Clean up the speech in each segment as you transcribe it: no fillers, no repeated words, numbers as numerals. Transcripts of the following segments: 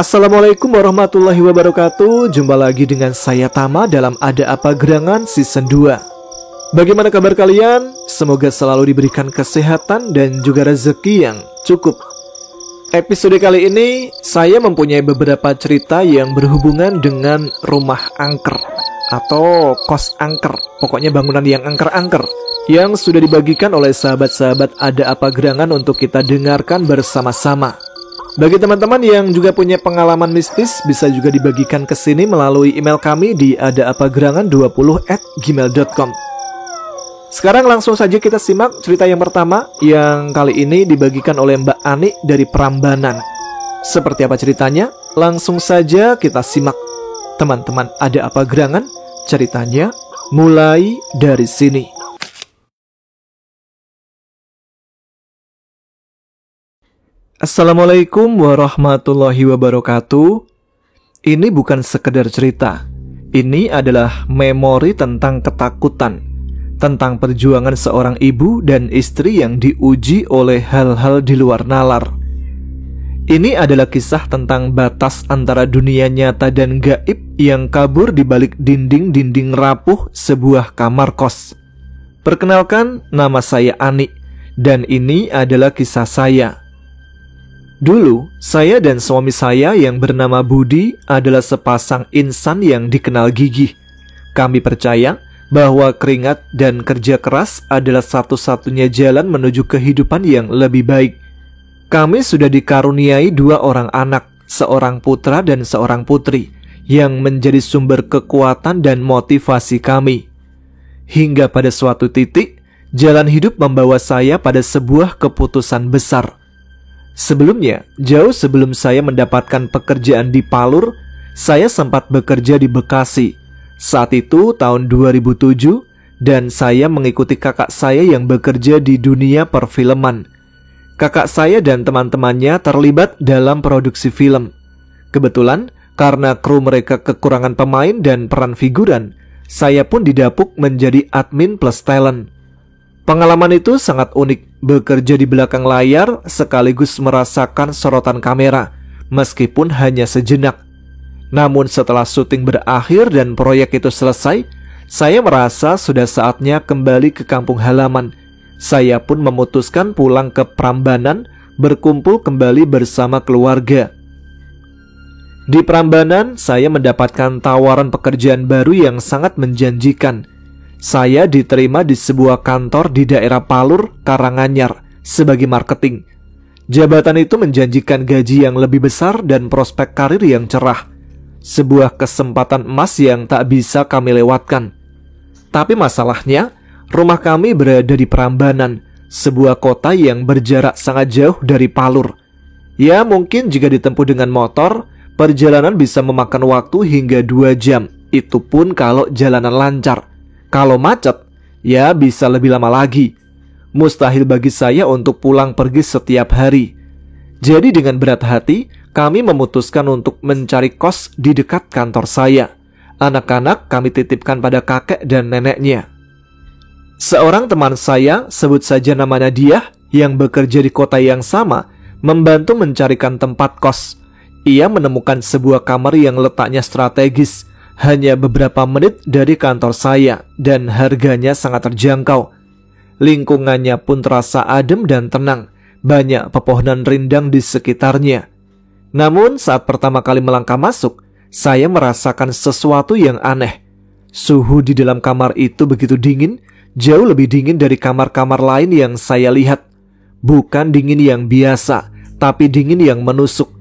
Assalamualaikum warahmatullahi wabarakatuh. Jumpa lagi dengan saya Tama dalam Ada Apa Gerangan Season 2. Bagaimana kabar kalian? Semoga selalu diberikan kesehatan dan juga rezeki yang cukup. Episode kali ini saya mempunyai beberapa cerita yang berhubungan dengan rumah angker atau kos angker. Pokoknya bangunan yang angker-angker yang sudah dibagikan oleh sahabat-sahabat Ada Apa Gerangan untuk kita dengarkan bersama-sama. Bagi teman-teman yang juga punya pengalaman mistis, bisa juga dibagikan ke sini melalui email kami di adaapagerangan20@gmail.com. Sekarang langsung saja kita simak cerita yang pertama, yang kali ini dibagikan oleh Mbak Ani dari Prambanan. Seperti apa ceritanya? Langsung saja kita simak. Teman-teman Ada Apa Gerangan, ceritanya mulai dari sini. Assalamualaikum warahmatullahi wabarakatuh. Ini bukan sekedar cerita. Ini adalah memori tentang ketakutan, tentang perjuangan seorang ibu dan istri yang diuji oleh hal-hal di luar nalar. Ini adalah kisah tentang batas antara dunia nyata dan gaib yang kabur di balik dinding-dinding rapuh sebuah kamar kos. Perkenalkan, nama saya Ani, dan ini adalah kisah saya. Dulu, saya dan suami saya yang bernama Budi adalah sepasang insan yang dikenal gigih. Kami percaya bahwa keringat dan kerja keras adalah satu-satunya jalan menuju kehidupan yang lebih baik. Kami sudah dikaruniai 2 orang anak, seorang putra dan seorang putri, yang menjadi sumber kekuatan dan motivasi kami. Hingga pada suatu titik, jalan hidup membawa saya pada sebuah keputusan besar. Sebelumnya, jauh sebelum saya mendapatkan pekerjaan di Palur, saya sempat bekerja di Bekasi. Saat itu tahun 2007, dan saya mengikuti kakak saya yang bekerja di dunia perfilman. Kakak saya dan teman-temannya terlibat dalam produksi film. Kebetulan, karena kru mereka kekurangan pemain dan peran figuran, saya pun didapuk menjadi admin plus talent. Pengalaman itu sangat unik, bekerja di belakang layar sekaligus merasakan sorotan kamera, meskipun hanya sejenak. Namun setelah syuting berakhir dan proyek itu selesai, saya merasa sudah saatnya kembali ke kampung halaman. Saya pun memutuskan pulang ke Prambanan, berkumpul kembali bersama keluarga. Di Prambanan, saya mendapatkan tawaran pekerjaan baru yang sangat menjanjikan. Saya diterima di sebuah kantor di daerah Palur, Karanganyar, sebagai marketing. Jabatan itu menjanjikan gaji yang lebih besar dan prospek karir yang cerah. Sebuah kesempatan emas yang tak bisa kami lewatkan. Tapi masalahnya, rumah kami berada di Prambanan, sebuah kota yang berjarak sangat jauh dari Palur. Ya, mungkin jika ditempuh dengan motor, perjalanan bisa memakan waktu hingga 2 jam. Itu pun kalau jalanan lancar. Kalau macet, ya bisa lebih lama lagi. Mustahil bagi saya untuk pulang pergi setiap hari. Jadi dengan berat hati, kami memutuskan untuk mencari kos di dekat kantor saya. Anak-anak kami titipkan pada kakek dan neneknya. Seorang teman saya, sebut saja namanya Diah, yang bekerja di kota yang sama, membantu mencarikan tempat kos. Ia menemukan sebuah kamar yang letaknya strategis, hanya beberapa menit dari kantor saya, dan harganya sangat terjangkau. Lingkungannya pun terasa adem dan tenang, banyak pepohonan rindang di sekitarnya. Namun saat pertama kali melangkah masuk, saya merasakan sesuatu yang aneh. Suhu di dalam kamar itu begitu dingin, jauh lebih dingin dari kamar-kamar lain yang saya lihat. Bukan dingin yang biasa, tapi dingin yang menusuk.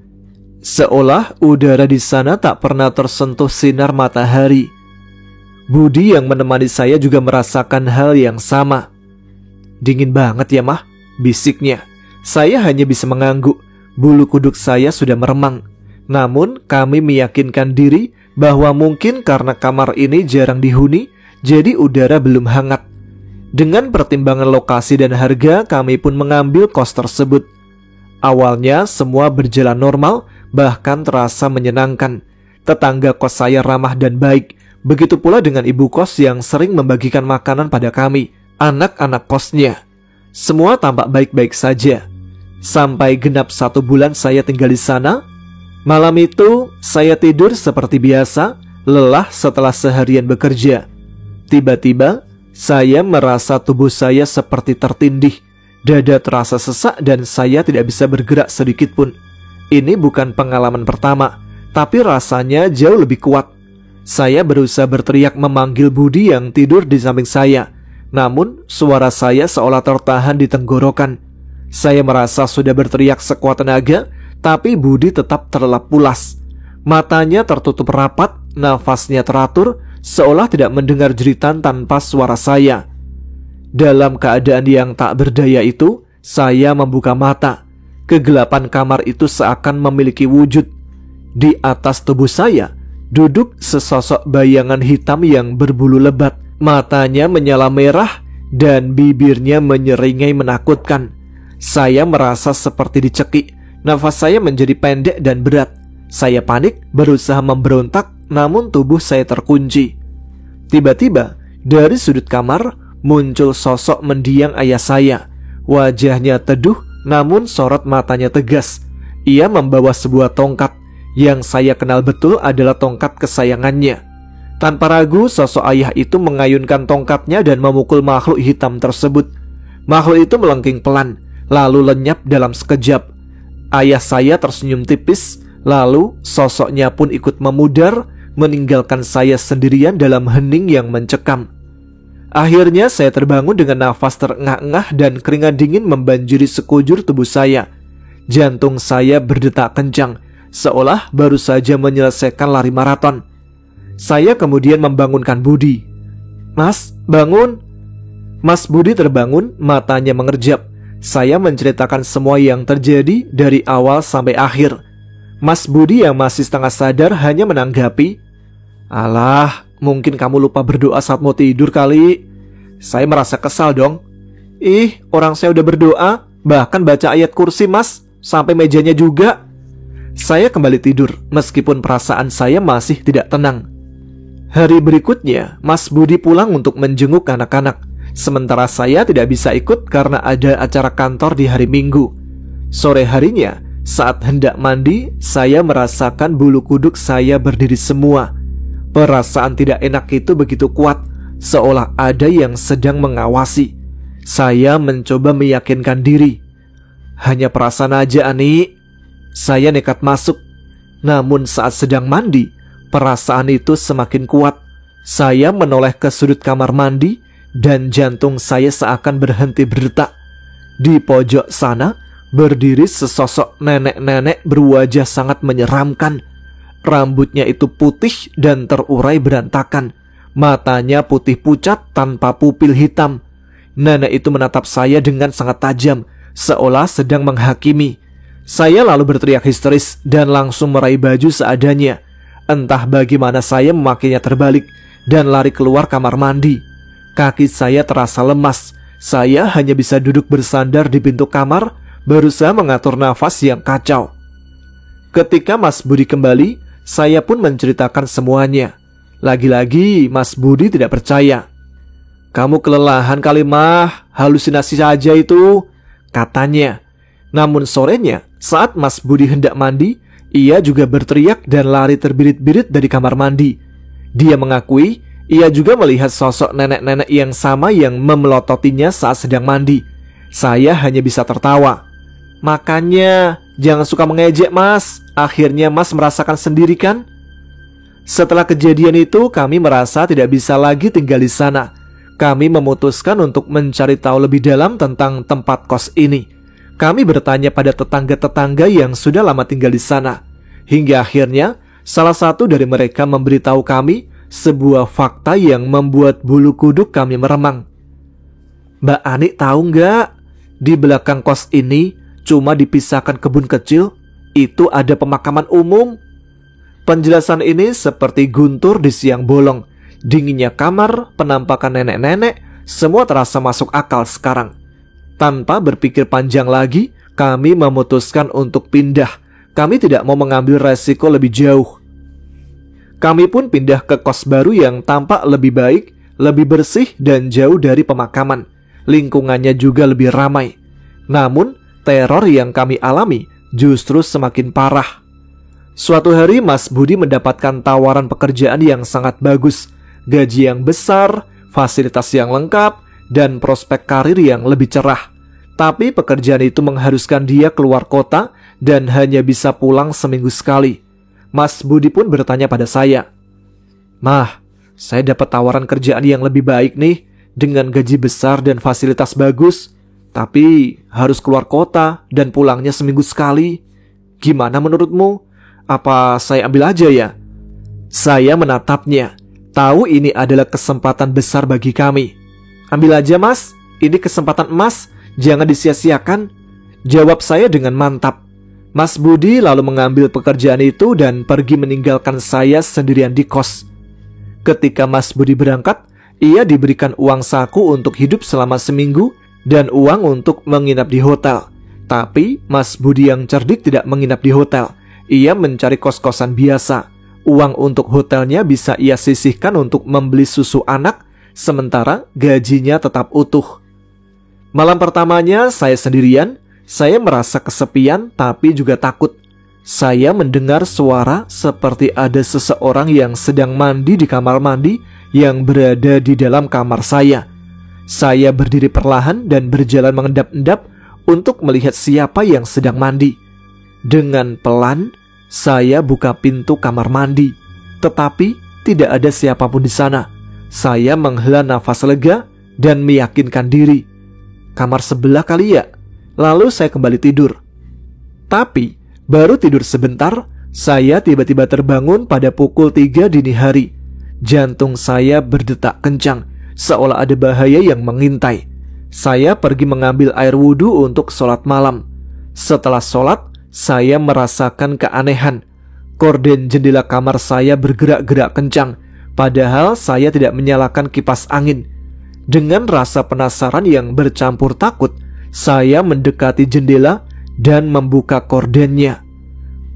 Seolah udara di sana tak pernah tersentuh sinar matahari. Budi yang menemani saya juga merasakan hal yang sama. "Dingin banget ya, Mah," bisiknya. Saya hanya bisa mengangguk. Bulu kuduk saya sudah meremang. Namun kami meyakinkan diri bahwa mungkin karena kamar ini jarang dihuni, jadi udara belum hangat. Dengan pertimbangan lokasi dan harga, kami pun mengambil kos tersebut. Awalnya semua berjalan normal, bahkan terasa menyenangkan. Tetangga kos saya ramah dan baik. Begitu pula dengan ibu kos yang sering membagikan makanan pada kami, anak-anak kosnya. Semua tampak baik-baik saja. Sampai genap 1 bulan saya tinggal di sana, Malam itu saya tidur seperti biasa, lelah setelah seharian bekerja. Tiba-tiba saya merasa tubuh saya seperti tertindih. Dada terasa sesak dan saya tidak bisa bergerak sedikit pun. Ini bukan pengalaman pertama, tapi rasanya jauh lebih kuat. Saya berusaha berteriak memanggil Budi yang tidur di samping saya. Namun suara saya seolah tertahan di tenggorokan. Saya merasa sudah berteriak sekuat tenaga, tapi Budi tetap terlelap pulas. Matanya tertutup rapat, nafasnya teratur, seolah tidak mendengar jeritan tanpa suara saya. Dalam keadaan yang tak berdaya itu, saya membuka mata. Kegelapan kamar itu seakan memiliki wujud. Di atas tubuh saya duduk sesosok bayangan hitam yang berbulu lebat. Matanya menyala merah dan bibirnya menyeringai menakutkan. Saya merasa seperti dicekik. Nafas saya menjadi pendek dan berat. Saya panik, berusaha memberontak, namun tubuh saya terkunci. Tiba-tiba, dari sudut kamar muncul sosok mendiang ayah saya. Wajahnya teduh, namun sorot matanya tegas. Ia membawa sebuah tongkat. Yang saya kenal betul adalah tongkat kesayangannya. Tanpa ragu, sosok ayah itu mengayunkan tongkatnya dan memukul makhluk hitam tersebut. Makhluk itu melengking pelan, lalu lenyap dalam sekejap. Ayah saya tersenyum tipis, lalu sosoknya pun ikut memudar, meninggalkan saya sendirian dalam hening yang mencekam. Akhirnya saya terbangun dengan nafas terengah-engah dan keringat dingin membanjiri sekujur tubuh saya. Jantung saya berdetak kencang, seolah baru saja menyelesaikan lari maraton. Saya kemudian membangunkan Budi. "Mas, bangun!" Mas Budi terbangun, matanya mengerjap. Saya menceritakan semua yang terjadi dari awal sampai akhir. Mas Budi yang masih setengah sadar hanya menanggapi, "Alah, mungkin kamu lupa berdoa saat mau tidur kali." Saya merasa kesal dong. "Ih, orang saya udah berdoa, bahkan baca ayat kursi mas, sampai mejanya juga." Saya kembali tidur, meskipun perasaan saya masih tidak tenang. Hari berikutnya, Mas Budi pulang untuk menjenguk anak-anak. Sementara saya tidak bisa ikut karena ada acara kantor di hari Minggu. Sore harinya, saat hendak mandi, saya merasakan bulu kuduk saya berdiri semua. Perasaan tidak enak itu begitu kuat, seolah ada yang sedang mengawasi. Saya mencoba meyakinkan diri. Hanya perasaan aja, Ani. Saya nekat masuk. Namun saat sedang mandi, perasaan itu semakin kuat. Saya menoleh ke sudut kamar mandi dan jantung saya seakan berhenti berdetak. Di pojok sana berdiri sesosok nenek-nenek berwajah sangat menyeramkan. Rambutnya itu putih dan terurai berantakan. Matanya putih pucat tanpa pupil hitam. Nenek itu menatap saya dengan sangat tajam, seolah sedang menghakimi. Saya lalu berteriak histeris dan langsung meraih baju seadanya. Entah bagaimana saya memakainya terbalik dan lari keluar kamar mandi. Kaki saya terasa lemas. Saya hanya bisa duduk bersandar di pintu kamar, berusaha mengatur nafas yang kacau. Ketika Mas Budi kembali, saya pun menceritakan semuanya. Lagi-lagi Mas Budi tidak percaya. "Kamu kelelahan kali mah, halusinasi saja itu," katanya. Namun sorenya, saat Mas Budi hendak mandi, ia juga berteriak dan lari terbirit-birit dari kamar mandi. Dia mengakui ia juga melihat sosok nenek-nenek yang sama yang memelototinya saat sedang mandi. Saya hanya bisa tertawa. "Makanya jangan suka mengejek mas, akhirnya mas merasakan sendiri kan?" Setelah kejadian itu, kami merasa tidak bisa lagi tinggal di sana. Kami memutuskan untuk mencari tahu lebih dalam tentang tempat kos ini. Kami bertanya pada tetangga-tetangga yang sudah lama tinggal di sana. Hingga akhirnya, salah satu dari mereka memberitahu kami sebuah fakta yang membuat bulu kuduk kami meremang. "Mbak Ani tahu nggak? Di belakang kos ini cuma dipisahkan kebun kecil, itu ada pemakaman umum." Penjelasan ini seperti guntur di siang bolong. Dinginnya kamar, penampakan nenek-nenek, semua terasa masuk akal sekarang. Tanpa berpikir panjang lagi, kami memutuskan untuk pindah. Kami tidak mau mengambil resiko lebih jauh. Kami pun pindah ke kos baru yang tampak lebih baik, lebih bersih dan jauh dari pemakaman. Lingkungannya juga lebih ramai. Namun, teror yang kami alami justru semakin parah. Suatu hari Mas Budi mendapatkan tawaran pekerjaan yang sangat bagus, gaji yang besar, fasilitas yang lengkap, dan prospek karir yang lebih cerah. Tapi pekerjaan itu mengharuskan dia keluar kota dan hanya bisa pulang seminggu sekali. Mas Budi pun bertanya pada saya, "Mah, saya dapat tawaran kerjaan yang lebih baik nih, dengan gaji besar dan fasilitas bagus, tapi harus keluar kota dan pulangnya seminggu sekali. Gimana menurutmu? Apa saya ambil aja ya?" Saya menatapnya. Tahu ini adalah kesempatan besar bagi kami. "Ambil aja Mas, ini kesempatan emas, jangan disia-siakan," jawab saya dengan mantap. Mas Budi lalu mengambil pekerjaan itu dan pergi meninggalkan saya sendirian di kos. Ketika Mas Budi berangkat, ia diberikan uang saku untuk hidup selama seminggu dan uang untuk menginap di hotel. Tapi Mas Budi yang cerdik tidak menginap di hotel. Ia mencari kos-kosan biasa. Uang untuk hotelnya bisa ia sisihkan untuk membeli susu anak, sementara gajinya tetap utuh. Malam pertamanya saya sendirian. Saya merasa kesepian tapi juga takut. Saya mendengar suara seperti ada seseorang yang sedang mandi di kamar mandi yang berada di dalam kamar saya. Saya berdiri perlahan dan berjalan mengendap-endap untuk melihat siapa yang sedang mandi. Dengan pelan, saya buka pintu kamar mandi, tetapi tidak ada siapapun di sana. Saya menghela nafas lega dan meyakinkan diri, kamar sebelah kali ya. Lalu saya kembali tidur. Tapi baru tidur sebentar, saya tiba-tiba terbangun pada pukul 3 dini hari. Jantung saya berdetak kencang, seolah ada bahaya yang mengintai. Saya pergi mengambil air wudhu untuk sholat malam. Setelah sholat, saya merasakan keanehan. Korden jendela kamar saya bergerak-gerak kencang, padahal saya tidak menyalakan kipas angin. Dengan rasa penasaran yang bercampur takut, saya mendekati jendela dan membuka kordennya.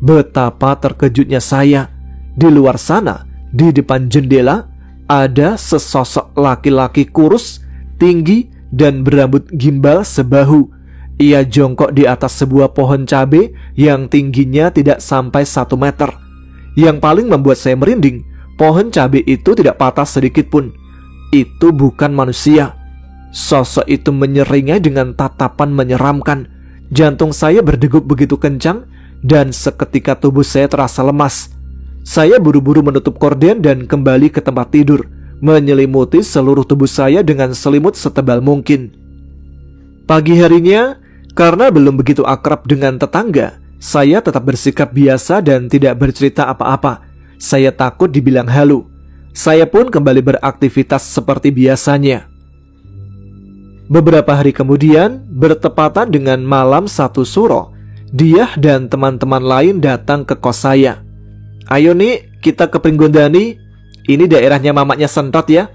Betapa terkejutnya saya. Di luar sana, di depan jendela, ada sesosok laki-laki kurus, tinggi, dan berambut gimbal sebahu. Ia jongkok di atas sebuah pohon cabe yang tingginya tidak sampai 1 meter. Yang paling membuat saya merinding, pohon cabe itu tidak patah sedikit pun. Itu bukan manusia. Sosok itu menyeringai dengan tatapan menyeramkan. Jantung saya berdegup begitu kencang dan seketika tubuh saya terasa lemas. Saya buru-buru menutup korden dan kembali ke tempat tidur, menyelimuti seluruh tubuh saya dengan selimut setebal mungkin. Pagi harinya, karena belum begitu akrab dengan tetangga, saya tetap bersikap biasa dan tidak bercerita apa-apa. Saya takut dibilang halu. Saya pun kembali beraktivitas seperti biasanya. Beberapa hari kemudian, bertepatan dengan malam 1 Suro, Diah dan teman-teman lain datang ke kos saya. "Ayo nih, kita ke Pringgondani. Ini daerahnya mamaknya Sentot ya,"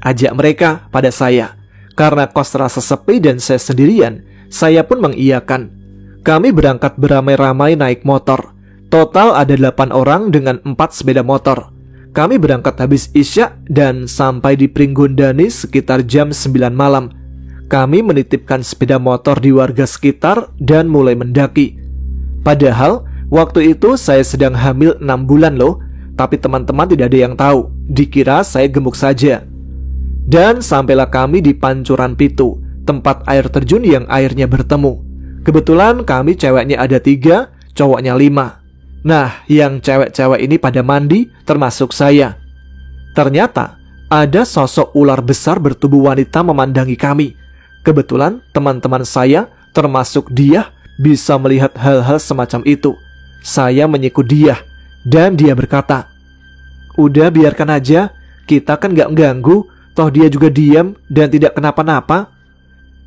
ajak mereka pada saya. Karena kos terasa sepi dan saya sendirian, saya pun mengiyakan. Kami berangkat beramai-ramai naik motor. Total ada 8 orang dengan 4 sepeda motor. Kami berangkat habis Isya dan sampai di Pringgondani sekitar jam 9 malam. Kami menitipkan sepeda motor di warga sekitar dan mulai mendaki. Padahal waktu itu saya sedang hamil 6 bulan loh. Tapi teman-teman tidak ada yang tahu. Dikira saya gemuk saja. Dan sampailah kami di Pancuran Pitu, tempat air terjun yang airnya bertemu. Kebetulan kami ceweknya ada 3, cowoknya 5. Nah, yang cewek-cewek ini pada mandi, termasuk saya. Ternyata ada sosok ular besar bertubuh wanita memandangi kami. Kebetulan teman-teman saya, termasuk dia, bisa melihat hal-hal semacam itu. Saya menyikut dia, dan dia berkata, "Udah biarkan aja, kita kan gak mengganggu, toh dia juga diam dan tidak kenapa-napa."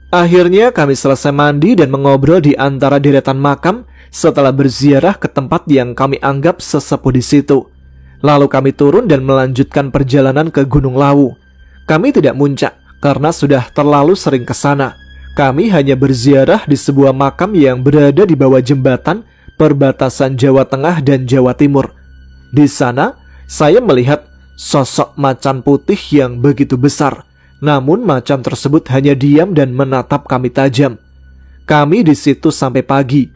Akhirnya kami selesai mandi dan mengobrol di antara deretan makam setelah berziarah ke tempat yang kami anggap sesepuh di situ. Lalu kami turun dan melanjutkan perjalanan ke Gunung Lawu. Kami tidak muncak karena sudah terlalu sering ke sana. Kami hanya berziarah di sebuah makam yang berada di bawah jembatan perbatasan Jawa Tengah dan Jawa Timur. Di sana, saya melihat sosok macan putih yang begitu besar. Namun macan tersebut hanya diam dan menatap kami tajam. Kami di situ sampai pagi.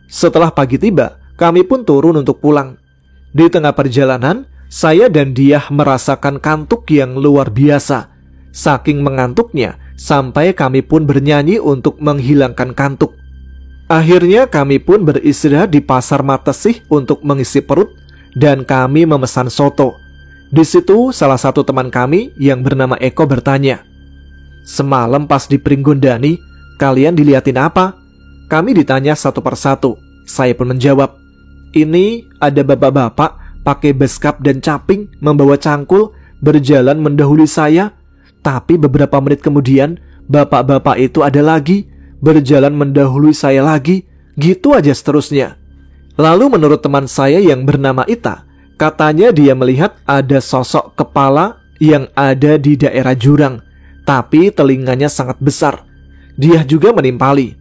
Setelah pagi tiba, Kami pun turun untuk pulang. Di tengah perjalanan, saya dan dia merasakan kantuk yang luar biasa. Saking mengantuknya, sampai kami pun bernyanyi untuk menghilangkan kantuk. Akhirnya kami pun beristirahat di Pasar Matesih untuk mengisi perut, dan kami memesan soto. Di situ salah satu teman kami yang bernama Eko bertanya, "Semalam pas di Pringgondani, kalian diliatin apa?" Kami ditanya satu persatu. Saya pun menjawab, "Ini ada bapak-bapak pakai beskap dan caping membawa cangkul berjalan mendahului saya. Tapi beberapa menit kemudian bapak-bapak itu ada lagi berjalan mendahului saya lagi. Gitu aja seterusnya." Lalu menurut teman saya yang bernama Ita, katanya dia melihat ada sosok kepala yang ada di daerah jurang, tapi telinganya sangat besar. Dia juga menimpali,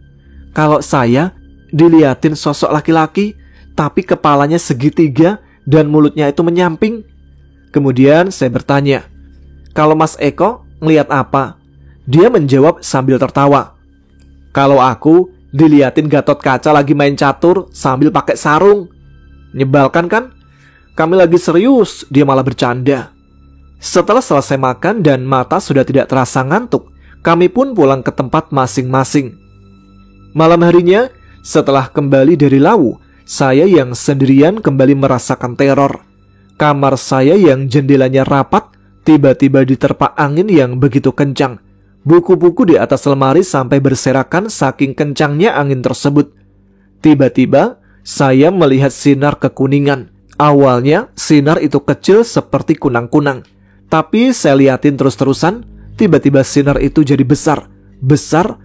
"Kalau saya diliatin sosok laki-laki, tapi kepalanya segitiga dan mulutnya itu menyamping." Kemudian saya bertanya, "Kalau Mas Eko ngeliat apa?" Dia menjawab sambil tertawa, "Kalau aku diliatin Gatot Kaca lagi main catur sambil pakai sarung." Nyebalkan kan? Kami lagi serius, dia malah bercanda. Setelah selesai makan dan mata sudah tidak terasa ngantuk, kami pun pulang ke tempat masing-masing. Malam harinya, setelah kembali dari Lawu, saya yang sendirian kembali merasakan teror. Kamar saya yang jendelanya rapat tiba-tiba diterpa angin yang begitu kencang. Buku-buku di atas lemari sampai berserakan saking kencangnya angin tersebut. Tiba-tiba saya melihat sinar kekuningan. Awalnya sinar itu kecil seperti kunang-kunang, tapi saya liatin terus-terusan. Tiba-tiba sinar itu jadi besar, besar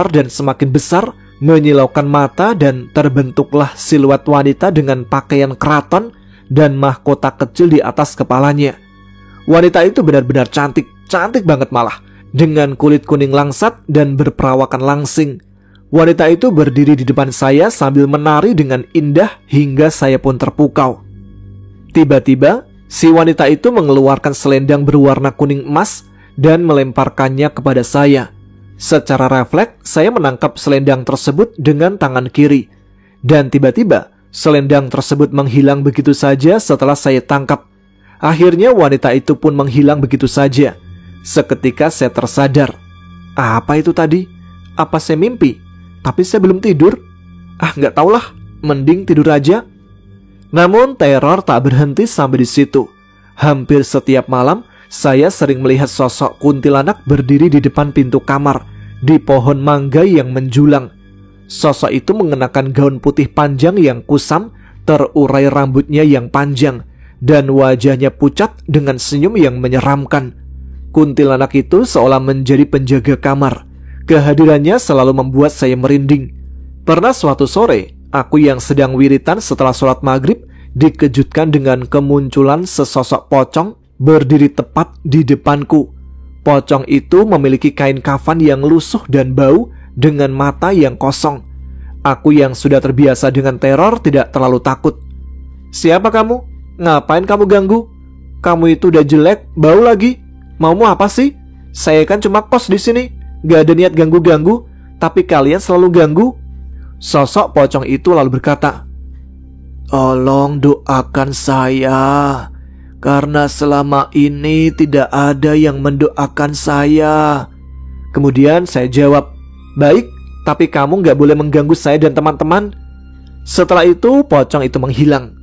dan semakin besar, menyilaukan mata, dan terbentuklah siluet wanita dengan pakaian keraton dan mahkota kecil di atas kepalanya. Wanita itu benar-benar cantik banget malah, dengan kulit kuning langsat dan berperawakan langsing. Wanita itu berdiri di depan saya sambil menari dengan indah hingga saya pun terpukau. Tiba-tiba, si wanita itu mengeluarkan selendang berwarna kuning emas dan melemparkannya kepada saya. Secara refleks, saya menangkap selendang tersebut dengan tangan kiri. Dan tiba-tiba, selendang tersebut menghilang begitu saja setelah saya tangkap. Akhirnya wanita itu pun menghilang begitu saja. Seketika saya tersadar. Apa itu tadi? Apa saya mimpi? Tapi saya belum tidur. Nggak tahulah, mending tidur aja. Namun teror tak berhenti sampai di situ. Hampir setiap malam saya sering melihat sosok kuntilanak berdiri di depan pintu kamar di pohon mangga yang menjulang. Sosok itu mengenakan gaun putih panjang yang kusam, terurai rambutnya yang panjang, dan wajahnya pucat dengan senyum yang menyeramkan. Kuntilanak itu seolah menjadi penjaga kamar. Kehadirannya selalu membuat saya merinding. Pernah suatu sore, aku yang sedang wiritan setelah sholat maghrib dikejutkan dengan kemunculan sesosok pocong berdiri tepat di depanku. Pocong itu memiliki kain kafan yang lusuh dan bau dengan mata yang kosong. Aku yang sudah terbiasa dengan teror tidak terlalu takut. "Siapa kamu? Ngapain kamu ganggu? Kamu itu udah jelek, bau lagi. Maumu apa sih? Saya kan cuma kos di sini. Gak ada niat ganggu-ganggu, tapi kalian selalu ganggu." Sosok pocong itu lalu berkata, "Tolong doakan saya, karena selama ini tidak ada yang mendoakan saya." Kemudian saya jawab, "Baik, tapi kamu gak boleh mengganggu saya dan teman-teman." Setelah itu pocong itu menghilang.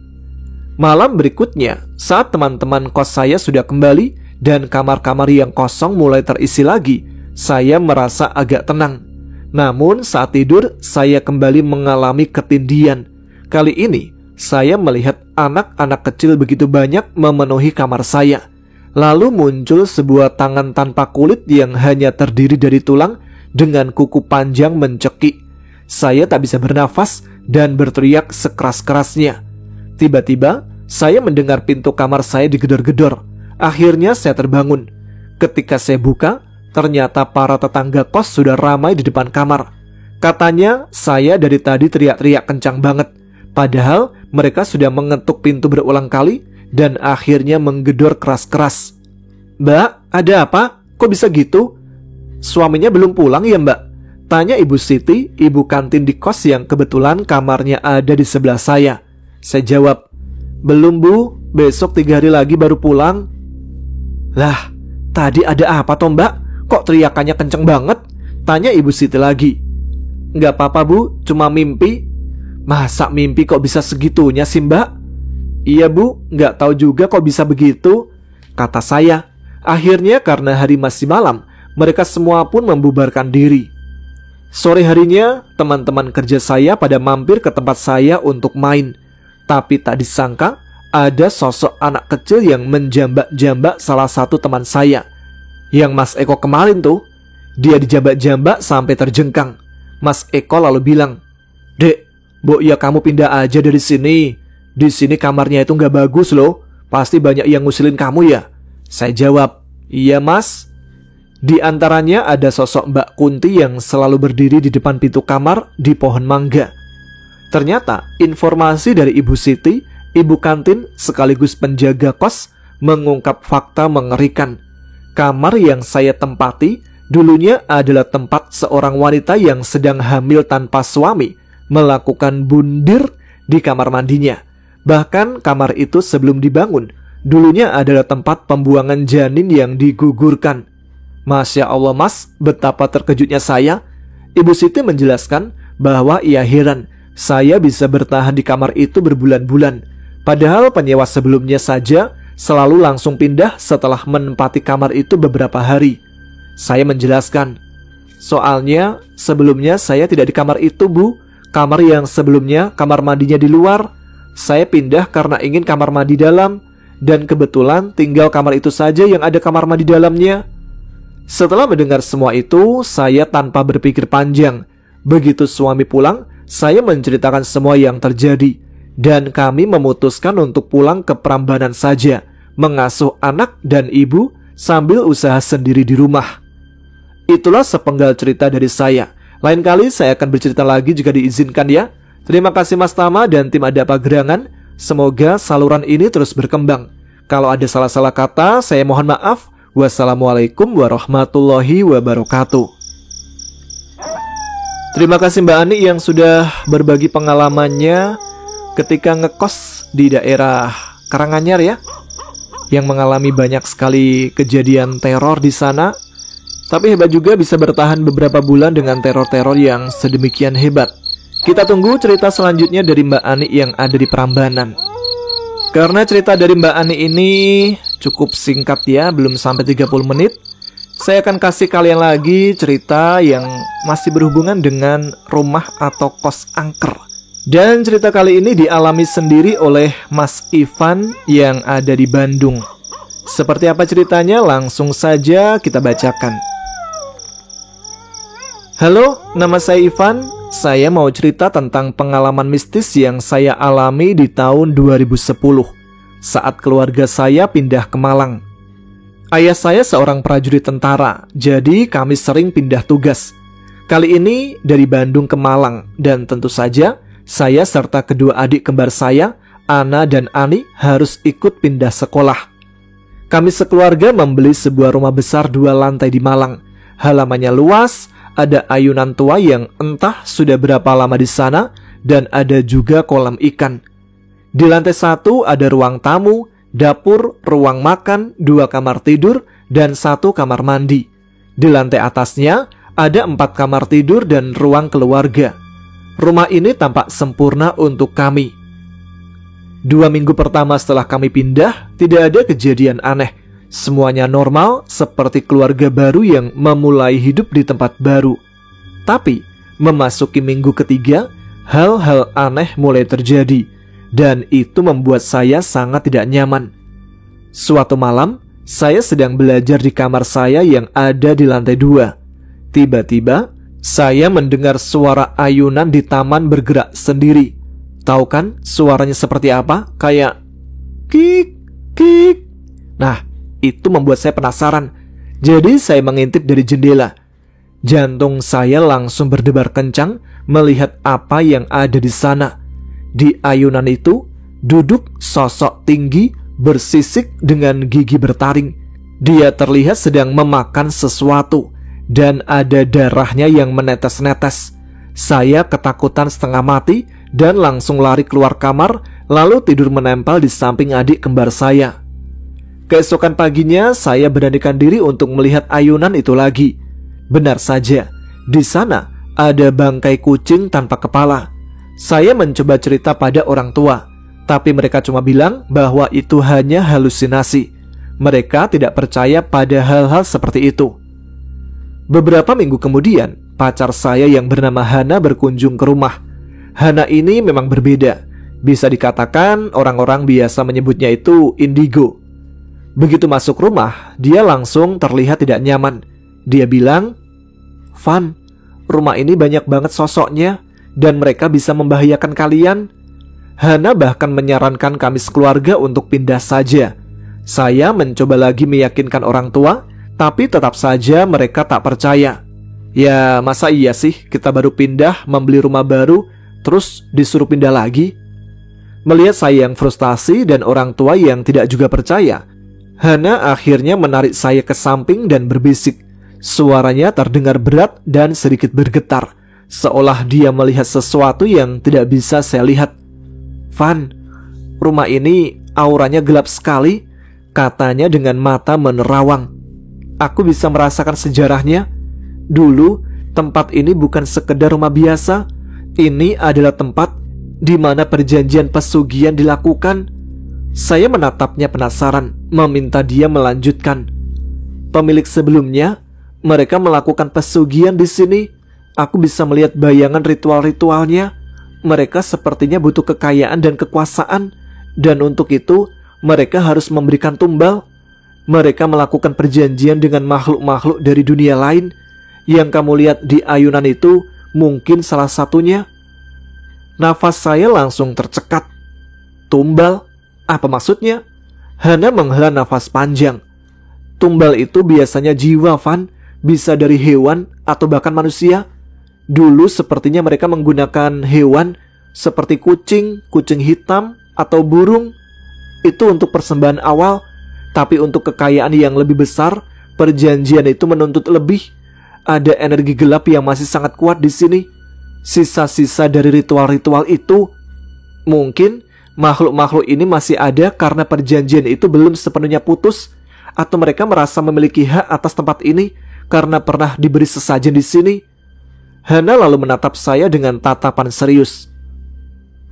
Malam berikutnya, saat teman-teman kos saya sudah kembali dan kamar-kamar yang kosong mulai terisi lagi, saya merasa agak tenang. Namun saat tidur, saya kembali mengalami ketindihan. Kali ini, saya melihat anak-anak kecil begitu banyak memenuhi kamar saya. Lalu muncul sebuah tangan tanpa kulit yang hanya terdiri dari tulang dengan kuku panjang mencekik. Saya tak bisa bernafas dan berteriak sekeras-kerasnya. Tiba-tiba, saya mendengar pintu kamar saya digedor-gedor. Akhirnya saya terbangun. Ketika saya buka, ternyata para tetangga kos sudah ramai di depan kamar. Katanya saya dari tadi teriak-teriak kencang banget, padahal mereka sudah mengetuk pintu berulang kali dan akhirnya menggedor keras-keras. "Mbak, ada apa? Kok bisa gitu? Suaminya belum pulang ya, Mbak? Tanya Ibu Siti, ibu kantin di kos yang kebetulan kamarnya ada di sebelah saya. Saya jawab, "Belum Bu, besok 3 hari lagi baru pulang." "Lah, tadi ada apa toh Mbak? Kok teriakannya kenceng banget?" Tanya Ibu Siti lagi. "Nggak apa-apa Bu, cuma mimpi." "Masa mimpi kok bisa segitunya sih Mbak?" "Iya Bu, nggak tahu juga kok bisa begitu," kata saya. Akhirnya karena hari masih malam, mereka semua pun membubarkan diri. Sore harinya, teman-teman kerja saya pada mampir ke tempat saya untuk main. Tapi tak disangka, ada sosok anak kecil yang menjambak-jambak salah satu teman saya. Yang Mas Eko kemarin tuh. Dia dijambak-jambak sampai terjengkang. Mas Eko lalu bilang, "Dek, Mbok ya kamu pindah aja dari sini. Di sini kamarnya itu nggak bagus loh. Pasti banyak yang ngusilin kamu ya." Saya jawab, "Iya Mas." Di antaranya ada sosok Mbak Kunti yang selalu berdiri di depan pintu kamar di pohon mangga. Ternyata informasi dari Ibu Siti, ibu kantin sekaligus penjaga kos, mengungkap fakta mengerikan. Kamar yang saya tempati dulunya adalah tempat seorang wanita yang sedang hamil tanpa suami melakukan bundir di kamar mandinya. Bahkan kamar itu sebelum dibangun dulunya adalah tempat pembuangan janin yang digugurkan. Masya Allah Mas, betapa terkejutnya saya. Ibu Siti menjelaskan bahwa ia heran saya bisa bertahan di kamar itu berbulan-bulan. Padahal penyewa sebelumnya saja selalu langsung pindah setelah menempati kamar itu beberapa hari. Saya menjelaskan, "Soalnya sebelumnya saya tidak di kamar itu Bu. Kamar yang sebelumnya kamar mandinya di luar. Saya pindah karena ingin kamar mandi dalam. Dan kebetulan tinggal kamar itu saja yang ada kamar mandi dalamnya." Setelah mendengar semua itu, saya tanpa berpikir panjang. Begitu suami pulang, saya menceritakan semua yang terjadi. Dan kami memutuskan untuk pulang ke Prambanan saja, mengasuh anak dan ibu sambil usaha sendiri di rumah. Itulah sepenggal cerita dari saya. Lain kali saya akan bercerita lagi jika diizinkan ya. Terima kasih Mas Tama dan tim Ada Apa Gerangan. Semoga saluran ini terus berkembang. Kalau ada salah-salah kata, saya mohon maaf. Wassalamualaikum warahmatullahi wabarakatuh. Terima kasih Mbak Ani yang sudah berbagi pengalamannya ketika ngekos di daerah Karanganyar ya, yang mengalami banyak sekali kejadian teror di sana. Tapi hebat juga bisa bertahan beberapa bulan dengan teror-teror yang sedemikian hebat. Kita tunggu cerita selanjutnya dari Mbak Ani yang ada di Prambanan. Karena cerita dari Mbak Ani ini cukup singkat ya, belum sampai 30 menit. Saya akan kasih kalian lagi cerita yang masih berhubungan dengan rumah atau kos angker. Dan cerita kali ini dialami sendiri oleh Mas Ivan yang ada di Bandung. Seperti apa ceritanya? Langsung saja kita bacakan. Halo, nama saya Ivan. Saya mau cerita tentang pengalaman mistis yang saya alami di tahun 2010 saat keluarga saya pindah ke Malang. Ayah saya seorang prajurit tentara, jadi kami sering pindah tugas. Kali ini dari Bandung ke Malang, dan tentu saja saya serta kedua adik kembar saya, Ana dan Ani, harus ikut pindah sekolah. Kami sekeluarga membeli sebuah rumah besar 2 lantai di Malang. Halamannya luas, ada ayunan tua yang entah sudah berapa lama di sana, dan ada juga kolam ikan. Di lantai 1 ada ruang tamu, dapur, ruang makan, 2 kamar tidur, dan 1 kamar mandi. Di lantai atasnya ada 4 kamar tidur dan ruang keluarga. Rumah ini tampak sempurna untuk kami. 2 minggu pertama setelah kami pindah, tidak ada kejadian aneh. Semuanya normal seperti keluarga baru yang memulai hidup di tempat baru. Tapi memasuki minggu ketiga, hal-hal aneh mulai terjadi, dan itu membuat saya sangat tidak nyaman. Suatu malam, saya sedang belajar di kamar saya yang ada di lantai 2. Tiba-tiba, saya mendengar suara ayunan di taman bergerak sendiri. Tahu kan suaranya seperti apa? Kayak kik, kik. Nah, itu membuat saya penasaran. Jadi saya mengintip dari jendela. Jantung saya langsung berdebar kencang melihat apa yang ada di sana. Di ayunan itu duduk sosok tinggi bersisik dengan gigi bertaring. Dia terlihat sedang memakan sesuatu. dan ada darahnya yang menetes-netes. Saya ketakutan setengah mati dan langsung lari keluar kamar, lalu tidur menempel di samping adik kembar saya. Keesokan paginya saya beranikan diri untuk melihat ayunan itu lagi. Benar saja, di sana ada bangkai kucing tanpa kepala. Saya mencoba cerita pada orang tua, tapi mereka cuma bilang bahwa itu hanya halusinasi. Mereka tidak percaya pada hal-hal seperti itu. Beberapa minggu kemudian, pacar saya yang bernama Hana berkunjung ke rumah. Hana ini memang berbeda. Bisa dikatakan orang-orang biasa menyebutnya itu indigo. Begitu masuk rumah, dia langsung terlihat tidak nyaman. Dia bilang, "Van, rumah ini banyak banget sosoknya dan mereka bisa membahayakan kalian." Hana bahkan menyarankan kami sekeluarga untuk pindah saja. Saya mencoba lagi meyakinkan orang tua, tapi tetap saja mereka tak percaya. Ya masa iya sih kita baru pindah membeli rumah baru terus disuruh pindah lagi? Melihat saya yang frustasi dan orang tua yang tidak juga percaya, Hana akhirnya menarik saya ke samping dan berbisik. Suaranya terdengar berat dan sedikit bergetar, seolah dia melihat sesuatu yang tidak bisa saya lihat. "Van, rumah ini auranya gelap sekali," katanya dengan mata menerawang. Aku bisa merasakan sejarahnya. Dulu, tempat ini bukan sekedar rumah biasa. Ini adalah tempat di mana perjanjian pesugihan dilakukan. Saya menatapnya penasaran, meminta dia melanjutkan. "Pemilik sebelumnya, mereka melakukan pesugihan di sini. Aku bisa melihat bayangan ritual-ritualnya. Mereka sepertinya butuh kekayaan dan kekuasaan, dan untuk itu mereka harus memberikan tumbal. Mereka melakukan perjanjian dengan makhluk-makhluk dari dunia lain. Yang kamu lihat di ayunan itu mungkin salah satunya." Nafas saya langsung tercekat. "Tumbal? Apa maksudnya?" Hana menghela nafas panjang. "Tumbal itu biasanya jiwa, Van. Bisa dari hewan atau bahkan manusia. Dulu sepertinya mereka menggunakan hewan seperti kucing, kucing hitam, atau burung. Itu untuk persembahan awal. Tapi untuk kekayaan yang lebih besar, perjanjian itu menuntut lebih. Ada energi gelap yang masih sangat kuat di sini. Sisa-sisa dari ritual-ritual itu. Mungkin makhluk-makhluk ini masih ada karena perjanjian itu belum sepenuhnya putus, atau mereka merasa memiliki hak atas tempat ini karena pernah diberi sesajen di sini." Hana lalu menatap saya dengan tatapan serius.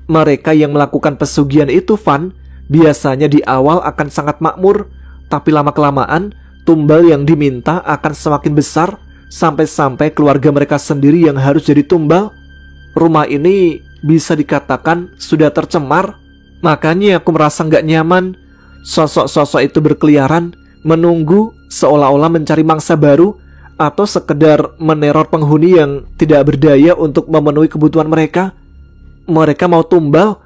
"Mereka yang melakukan pesugihan itu, Van, biasanya di awal akan sangat makmur, tapi lama-kelamaan tumbal yang diminta akan semakin besar, sampai-sampai keluarga mereka sendiri yang harus jadi tumbal. Rumah ini bisa dikatakan sudah tercemar. Makanya aku merasa gak nyaman. Sosok-sosok itu berkeliaran, menunggu seolah-olah mencari mangsa baru, atau sekedar meneror penghuni yang tidak berdaya untuk memenuhi kebutuhan mereka. Mereka mau tumbal."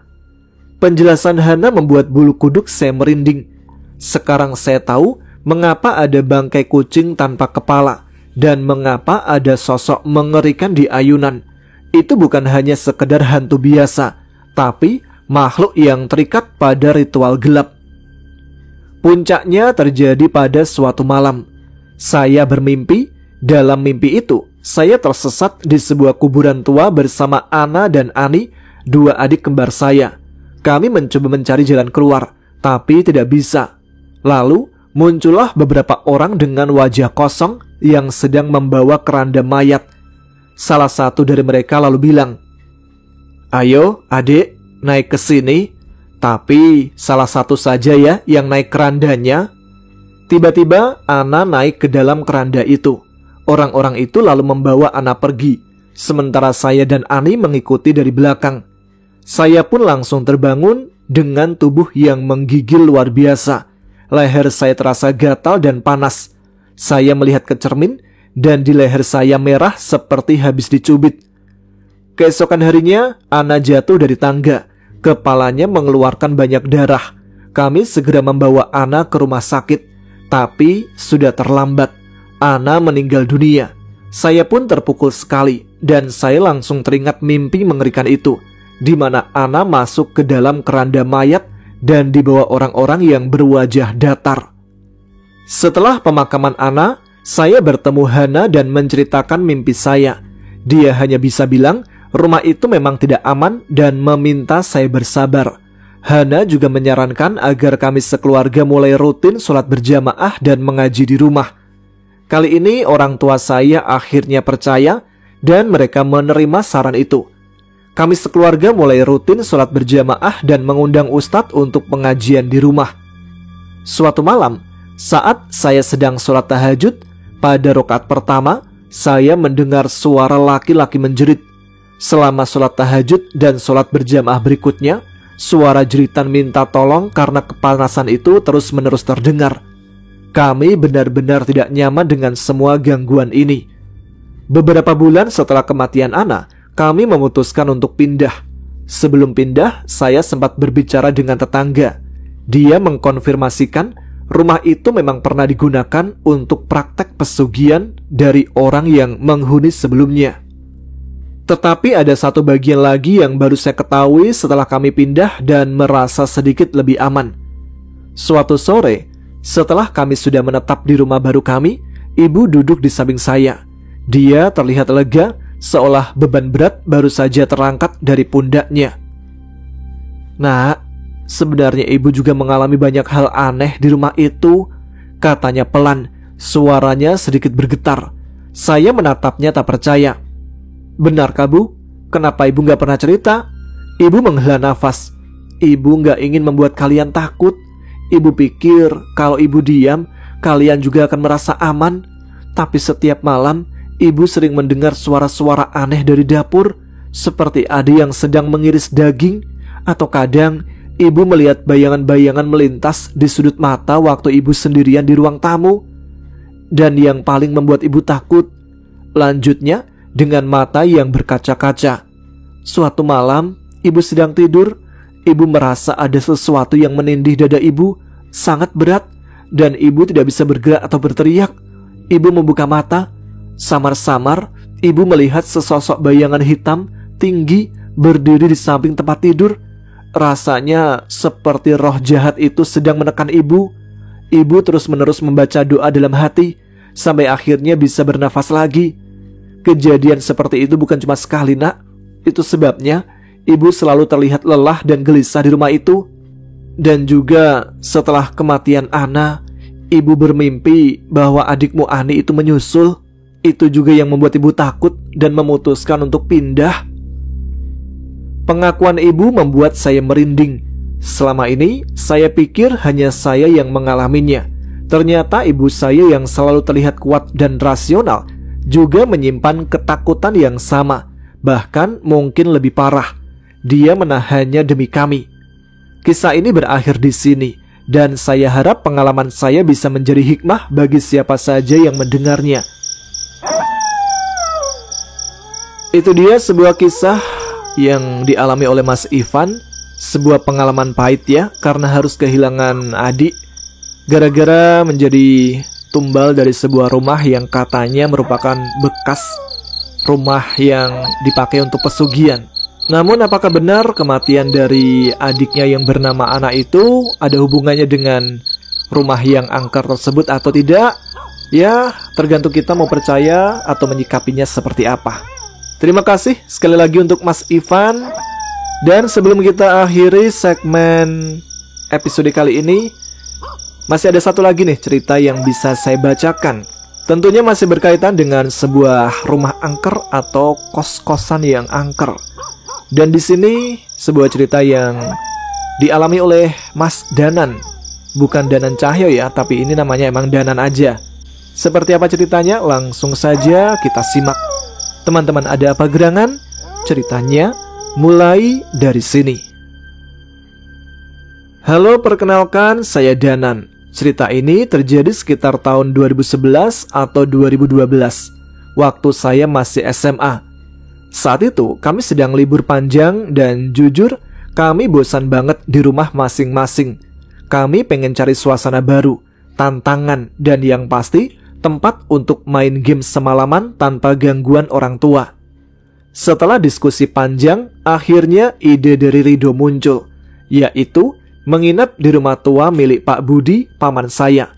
Penjelasan Hana membuat bulu kuduk saya merinding. Sekarang saya tahu mengapa ada bangkai kucing tanpa kepala dan mengapa ada sosok mengerikan di ayunan. Itu bukan hanya sekedar hantu biasa, tapi makhluk yang terikat pada ritual gelap. Puncaknya terjadi pada suatu malam. Saya bermimpi. Dalam mimpi itu, saya tersesat di sebuah kuburan tua bersama Ana dan Ani, dua adik kembar saya. Kami mencoba mencari jalan keluar, tapi tidak bisa. Lalu muncullah beberapa orang dengan wajah kosong yang sedang membawa keranda mayat. Salah satu dari mereka lalu bilang, "Ayo adik, naik ke sini. Tapi salah satu saja ya yang naik kerandanya." Tiba-tiba Ana naik ke dalam keranda itu. Orang-orang itu lalu membawa Ana pergi, sementara saya dan Ani mengikuti dari belakang. Saya pun langsung terbangun dengan tubuh yang menggigil luar biasa. Leher saya terasa gatal dan panas. Saya melihat ke cermin dan di leher saya merah seperti habis dicubit. Keesokan harinya, Ana jatuh dari tangga. Kepalanya mengeluarkan banyak darah. Kami segera membawa Ana ke rumah sakit, tapi sudah terlambat. Ana meninggal dunia. Saya pun terpukul sekali dan saya langsung teringat mimpi mengerikan itu, di mana Ana masuk ke dalam keranda mayat dan dibawa orang-orang yang berwajah datar. Setelah pemakaman Ana, Saya bertemu Hana dan menceritakan mimpi saya. Dia hanya bisa bilang rumah itu memang tidak aman dan meminta saya bersabar. Hana juga menyarankan agar kami sekeluarga mulai rutin sholat berjamaah dan mengaji di rumah. Kali ini orang tua saya akhirnya percaya dan mereka menerima saran itu. Kami sekeluarga mulai rutin sholat berjamaah dan mengundang ustadz untuk pengajian di rumah. Suatu malam, saat saya sedang sholat tahajud, pada rakaat pertama, saya mendengar suara laki-laki menjerit. Selama sholat tahajud dan sholat berjamaah berikutnya, suara jeritan minta tolong karena kepanasan itu terus-menerus terdengar. Kami benar-benar tidak nyaman dengan semua gangguan ini. Beberapa bulan setelah kematian Ana, kami memutuskan untuk pindah. Sebelum pindah, saya sempat berbicara dengan tetangga. Dia mengkonfirmasikan rumah itu memang pernah digunakan untuk praktek pesugihan dari orang yang menghuni sebelumnya. Tetapi ada satu bagian lagi yang baru saya ketahui setelah kami pindah dan merasa sedikit lebih aman. Suatu sore, setelah kami sudah menetap di rumah baru kami, ibu duduk di samping saya. Dia terlihat lega, seolah beban berat baru saja terangkat dari pundaknya. "Nak, sebenarnya ibu juga mengalami banyak hal aneh di rumah itu," katanya pelan, suaranya sedikit bergetar. Saya menatapnya tak percaya. "Benarkah Bu? Kenapa ibu gak pernah cerita?" Ibu menghela nafas. "Ibu gak ingin membuat kalian takut. Ibu pikir kalau ibu diam, kalian juga akan merasa aman. Tapi setiap malam, ibu sering mendengar suara-suara aneh dari dapur, seperti ada yang sedang mengiris daging, atau kadang ibu melihat bayangan-bayangan melintas di sudut mata waktu ibu sendirian di ruang tamu. Dan yang paling membuat ibu takut," lanjutnya dengan mata yang berkaca-kaca, "suatu malam ibu sedang tidur, ibu merasa ada sesuatu yang menindih dada ibu sangat berat dan ibu tidak bisa bergerak atau berteriak. Ibu membuka mata, samar-samar ibu melihat sesosok bayangan hitam tinggi berdiri di samping tempat tidur. Rasanya seperti roh jahat itu sedang menekan ibu. Ibu terus-menerus membaca doa dalam hati sampai akhirnya bisa bernafas lagi. Kejadian seperti itu bukan cuma sekali, Nak. Itu sebabnya ibu selalu terlihat lelah dan gelisah di rumah itu. Dan juga setelah kematian Ana, ibu bermimpi bahwa adikmu Ani itu menyusul. Itu juga yang membuat ibu takut dan memutuskan untuk pindah." Pengakuan ibu membuat saya merinding. Selama ini saya pikir hanya saya yang mengalaminya. Ternyata ibu saya yang selalu terlihat kuat dan rasional juga menyimpan ketakutan yang sama, bahkan mungkin lebih parah. Dia menahannya demi kami. Kisah ini berakhir di sini, dan saya harap pengalaman saya bisa menjadi hikmah bagi siapa saja yang mendengarnya. Itu dia sebuah kisah yang dialami oleh Mas Ivan. Sebuah pengalaman pahit ya, karena harus kehilangan adik gara-gara menjadi tumbal dari sebuah rumah yang katanya merupakan bekas rumah yang dipakai untuk pesugihan. Namun apakah benar kematian dari adiknya yang bernama Ana itu ada hubungannya dengan rumah yang angker tersebut atau tidak? Ya, tergantung kita mau percaya atau menyikapinya seperti apa. Terima kasih sekali lagi untuk Mas Ivan. Dan sebelum kita akhiri segmen episode kali ini, masih ada satu lagi nih cerita yang bisa saya bacakan. Tentunya masih berkaitan dengan sebuah rumah angker atau kos-kosan yang angker. Dan di sini sebuah cerita yang dialami oleh Mas Danan. Bukan Danan Cahyo ya, tapi ini namanya emang Danan aja. Seperti apa ceritanya? Langsung saja kita simak. Teman-teman, ada apa gerangan? Ceritanya mulai dari sini. Halo, perkenalkan, saya Danan. Cerita ini terjadi sekitar tahun 2011 atau 2012, waktu saya masih SMA. Saat itu kami sedang libur panjang dan jujur kami bosan banget di rumah masing-masing. Kami pengen cari suasana baru, tantangan, dan yang pasti tempat untuk main game semalaman tanpa gangguan orang tua. Setelah diskusi panjang, akhirnya ide dari Rido muncul, yaitu menginap di rumah tua milik Pak Budi, paman saya.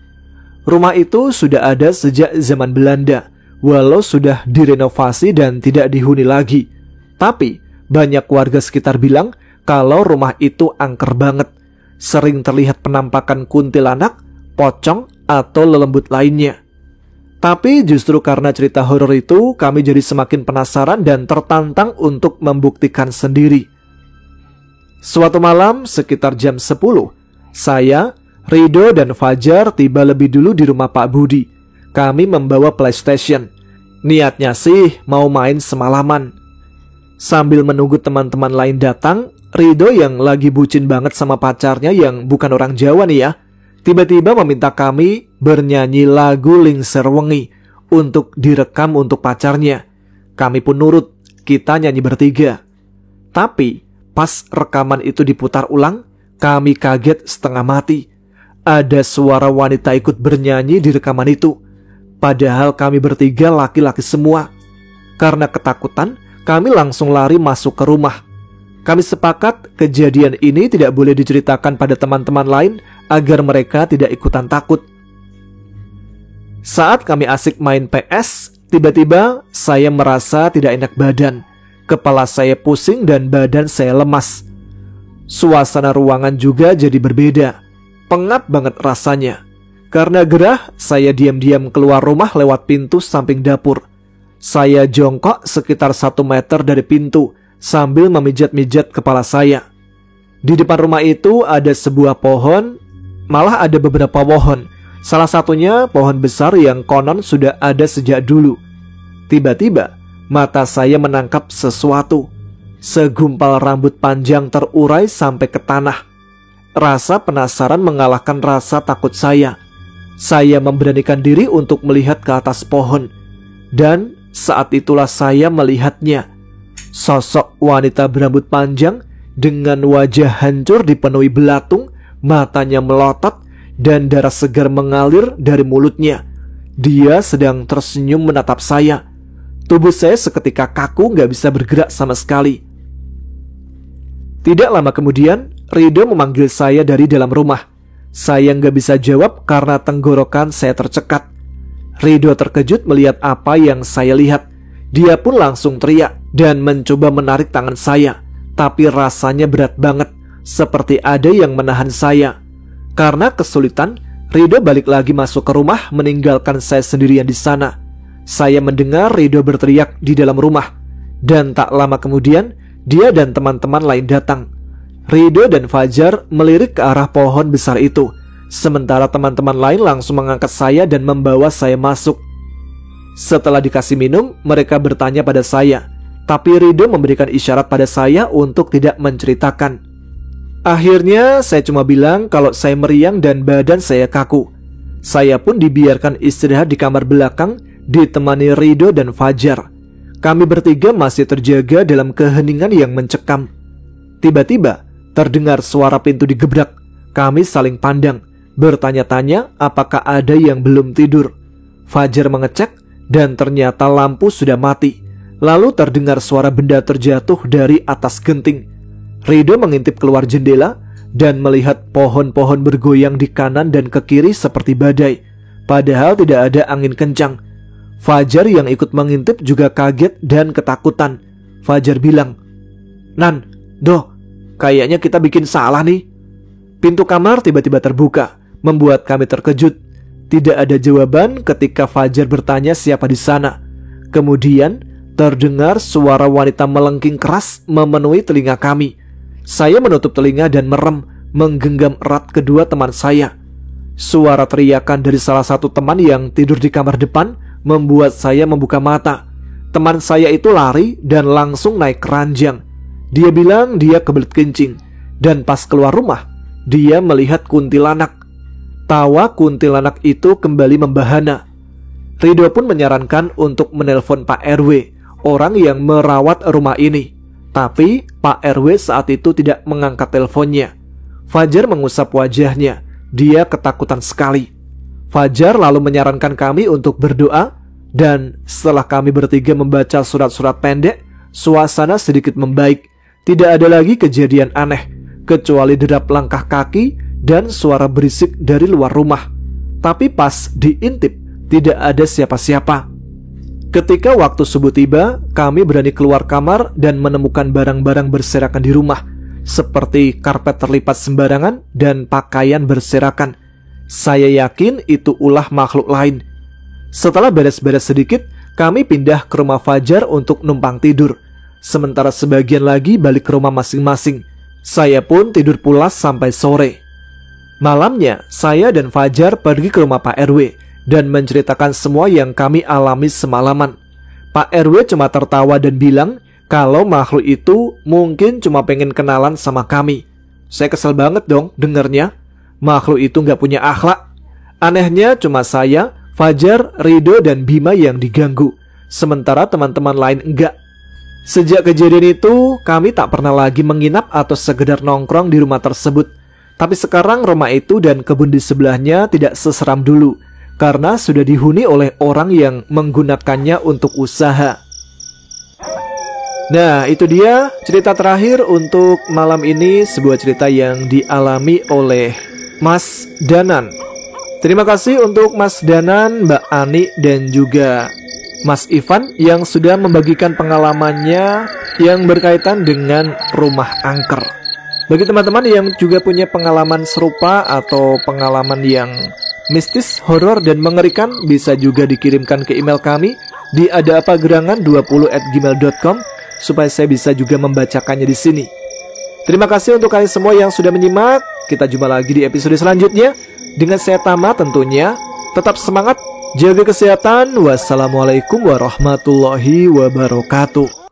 Rumah itu sudah ada sejak zaman Belanda, walau sudah direnovasi dan tidak dihuni lagi. Tapi banyak warga sekitar bilang kalau rumah itu angker banget. Sering terlihat penampakan kuntilanak, pocong, atau lelembut lainnya. Tapi justru karena cerita horor itu, kami jadi semakin penasaran dan tertantang untuk membuktikan sendiri. Suatu malam sekitar jam 10, saya, Rido, dan Fajar tiba lebih dulu di rumah Pak Budi. Kami membawa PlayStation. Niatnya sih mau main semalaman. Sambil menunggu teman-teman lain datang, Rido yang lagi bucin banget sama pacarnya yang bukan orang Jawa nih ya, tiba-tiba meminta kami bernyanyi lagu Lingser Wengi untuk direkam untuk pacarnya. Kami pun nurut, kita nyanyi bertiga. Tapi pas rekaman itu diputar ulang, kami kaget setengah mati. Ada suara wanita ikut bernyanyi di rekaman itu. Padahal kami bertiga laki-laki semua. Karena ketakutan, kami langsung lari masuk ke rumah. Kami sepakat kejadian ini tidak boleh diceritakan pada teman-teman lain agar mereka tidak ikutan takut. Saat kami asik main PS, tiba-tiba saya merasa tidak enak badan. Kepala saya pusing dan badan saya lemas. Suasana ruangan juga jadi berbeda. Pengap banget rasanya. Karena gerah, saya diam-diam keluar rumah lewat pintu samping dapur. Saya jongkok sekitar 1 meter dari pintu sambil memijat-mijat kepala saya. Di depan rumah itu ada sebuah pohon, malah ada beberapa pohon. Salah satunya pohon besar yang konon sudah ada sejak dulu. Tiba-tiba mata saya menangkap sesuatu. Segumpal rambut panjang terurai sampai ke tanah. Rasa penasaran mengalahkan rasa takut saya. Saya memberanikan diri untuk melihat ke atas pohon. Dan saat itulah saya melihatnya. Sosok wanita berambut panjang dengan wajah hancur dipenuhi belatung, matanya melotot, dan darah segar mengalir dari mulutnya. Dia sedang tersenyum menatap saya. Tubuh saya seketika kaku, gak bisa bergerak sama sekali. Tidak lama kemudian, Rido memanggil saya dari dalam rumah. Saya gak bisa jawab karena tenggorokan saya tercekat. Rido terkejut melihat apa yang saya lihat. Dia pun langsung teriak dan mencoba menarik tangan saya. Tapi rasanya berat banget, seperti ada yang menahan saya. Karena kesulitan, Rido balik lagi masuk ke rumah, meninggalkan saya sendirian di sana. Saya mendengar Rido berteriak di dalam rumah. Dan tak lama kemudian, dia dan teman-teman lain datang. Rido dan Fajar melirik ke arah pohon besar itu. Sementara teman-teman lain langsung mengangkat saya dan membawa saya masuk. Setelah dikasih minum, mereka bertanya pada saya. Tapi Rido memberikan isyarat pada saya untuk tidak menceritakan. Akhirnya saya cuma bilang kalau saya meriang dan badan saya kaku. Saya pun dibiarkan istirahat di kamar belakang, ditemani Rido dan Fajar. Kami bertiga masih terjaga dalam keheningan yang mencekam. Tiba-tiba terdengar suara pintu digebrak. Kami saling pandang, bertanya-tanya apakah ada yang belum tidur. Fajar mengecek dan ternyata lampu sudah mati. Lalu terdengar suara benda terjatuh dari atas genting. Rido mengintip keluar jendela dan melihat pohon-pohon bergoyang di kanan dan ke kiri seperti badai. Padahal tidak ada angin kencang. Fajar yang ikut mengintip juga kaget dan ketakutan. Fajar bilang, "Nan, Doh, kayaknya kita bikin salah nih." Pintu kamar tiba-tiba terbuka, membuat kami terkejut. Tidak ada jawaban ketika Fajar bertanya siapa di sana. Kemudian terdengar suara wanita melengking keras memenuhi telinga kami. Saya menutup telinga dan merem, menggenggam erat kedua teman saya. Suara teriakan dari salah satu teman yang tidur di kamar depan membuat saya membuka mata. Teman saya itu lari dan langsung naik ke ranjang. Dia bilang dia kebelet kencing. Dan pas keluar rumah, dia melihat kuntilanak. Tawa kuntilanak itu kembali membahana. Rido pun menyarankan untuk menelpon Pak RW, orang yang merawat rumah ini. Tapi Pak RW saat itu tidak mengangkat teleponnya. Fajar mengusap wajahnya. Dia ketakutan sekali. Fajar lalu menyarankan kami untuk berdoa. Dan setelah kami bertiga membaca surat-surat pendek, suasana sedikit membaik. Tidak ada lagi kejadian aneh, kecuali derap langkah kaki dan suara berisik dari luar rumah. tapi pas diintip tidak ada siapa-siapa. Ketika waktu subuh tiba, kami berani keluar kamar dan menemukan barang-barang berserakan di rumah, seperti karpet terlipat sembarangan dan pakaian berserakan. Saya yakin itu ulah makhluk lain. Setelah beres-beres sedikit, kami pindah ke rumah Fajar untuk numpang tidur. Sementara sebagian lagi balik ke rumah masing-masing. Saya pun tidur pulas sampai sore. Malamnya, saya dan Fajar pergi ke rumah Pak RW dan menceritakan semua yang kami alami semalaman. Pak RW cuma tertawa dan bilang kalau makhluk itu mungkin cuma pengen kenalan sama kami. Saya kesel banget dong dengernya. Makhluk itu gak punya akhlak. Anehnya cuma saya, Fajar, Rido, dan Bima yang diganggu, sementara teman-teman lain enggak. Sejak kejadian itu, kami tak pernah lagi menginap atau sekedar nongkrong di rumah tersebut. Tapi sekarang rumah itu dan kebun di sebelahnya tidak seseram dulu, karena sudah dihuni oleh orang yang menggunakannya untuk usaha. Nah, itu dia cerita terakhir untuk malam ini, sebuah cerita yang dialami oleh Mas Danan. Terima kasih untuk Mas Danan, Mbak Ani, dan juga Mas Ivan yang sudah membagikan pengalamannya yang berkaitan dengan rumah angker. Bagi teman-teman yang juga punya pengalaman serupa atau pengalaman yang mistis, horor, dan mengerikan, bisa juga dikirimkan ke email kami di adaapagerangan20@gmail.com supaya saya bisa juga membacakannya di sini. Terima kasih untuk kalian semua yang sudah menyimak. Kita jumpa lagi di episode selanjutnya dengan saya Tama tentunya. Tetap semangat, jaga kesehatan. Wassalamualaikum warahmatullahi wabarakatuh.